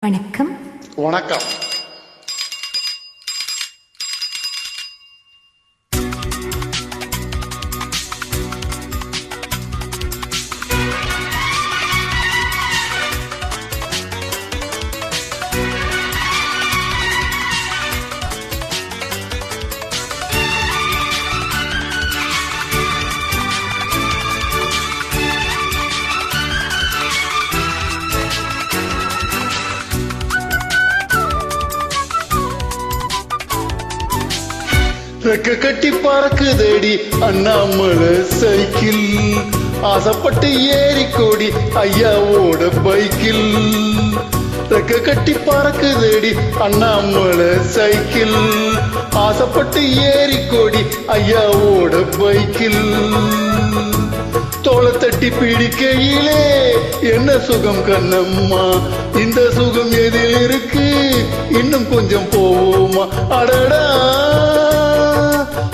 வணக்கம். வணக்கம். ரெக்க கட்டி பறக்குதடி அண்ணாமலை சைக்கிள், ஆசைப்பட்டு ஏறிக்கோடி ஐயாவோட பைக்கில். ரெக்க கட்டி பறக்குதடி அண்ணாமலை சைக்கிள், ஆசைப்பட்டு ஏறிக்கோடி ஐயாவோட பைக்கில். தோளை தட்டி பிடிக்கையிலே என்ன சுகம் கண்ணம்மா, இந்த சுகம் எதில் இருக்கு, இன்னும் கொஞ்சம் போவோமா? அடடா,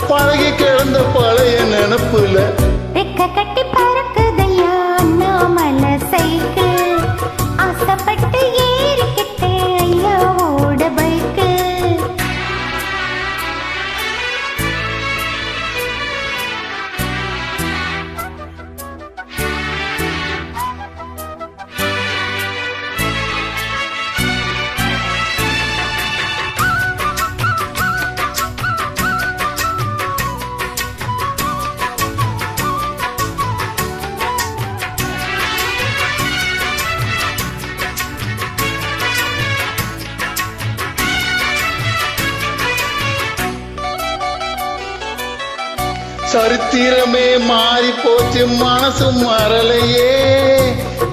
பழகி கிடந்த பழைய நினப்புல ரெக்க கட்டி பறக்குதையா அண்ணாமலை சைக்கிள், ஆசைப்பட்டு ஏறிக்கிட்டே ஐயாவோட பைக்கு. சரித்திரமே மாறி போச்சு, மனசு மறலையே.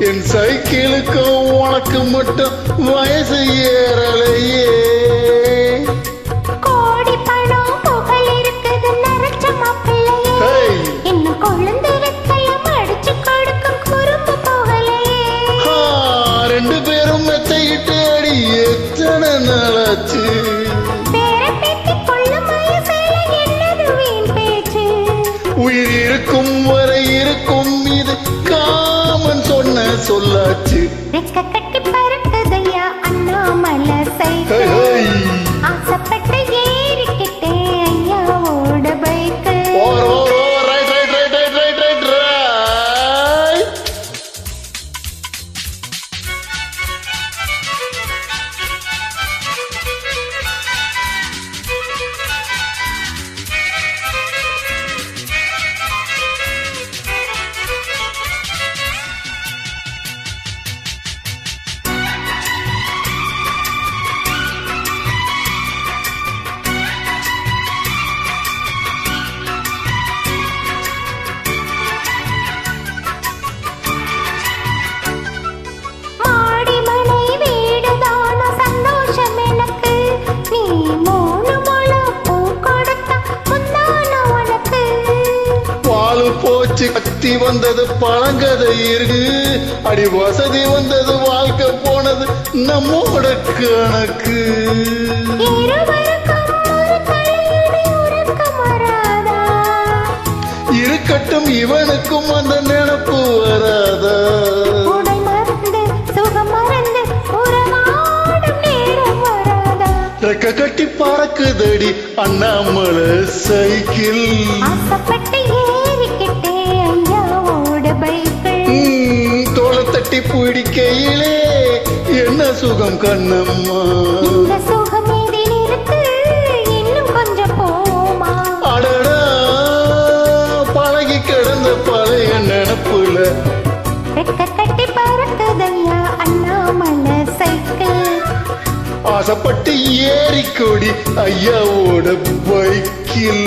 என் சைக்கிளுக்கும் உனக்கு மட்டும் வயசு ஏறலையே. கோடி பணம் புகழ் இருக்குது நரச்ச மாப்பிள்ளையே, இன்னும் கொழுந்து வெத்தலம் அடிச்சு கொடுக்கும் குறும்பு புகழையே. ரெண்டு பேரும் மெத்தையிட்டு அடி எத்தனை நாளாச்சு. உயிர் இருக்கும் வரை இருக்கும், இது காமன் சொன்ன சொல்லாச்சு. ரெக்க கட்டி பறக்குதையா அண்ணாமலை சைக்கிள், ஆசைப்பட்டு ஏறிக்கிட்டே ஐயாவோட பைக்கு. போச்சு கத்தி வந்தது பழங்கதை இருக்கு, அடி வசதி வந்தது வாழ்க்கை போனது நம்மோட கணக்கு. இருக்கட்டும் இவனுக்கும் அந்த நினைப்பு வராதா? ரெக்க கட்டி பறக்குதடி அண்ணாமலை சைக்கிள், தோளை தட்டி பிடிக்கையிலே என்ன சுகம் கண்ணம்மா, அடடா, பழகி கிடந்த பழைய நினப்புல ஆசைப்பட்டு ஏறிக்கோடி ஐயாவோட பைக்கில்.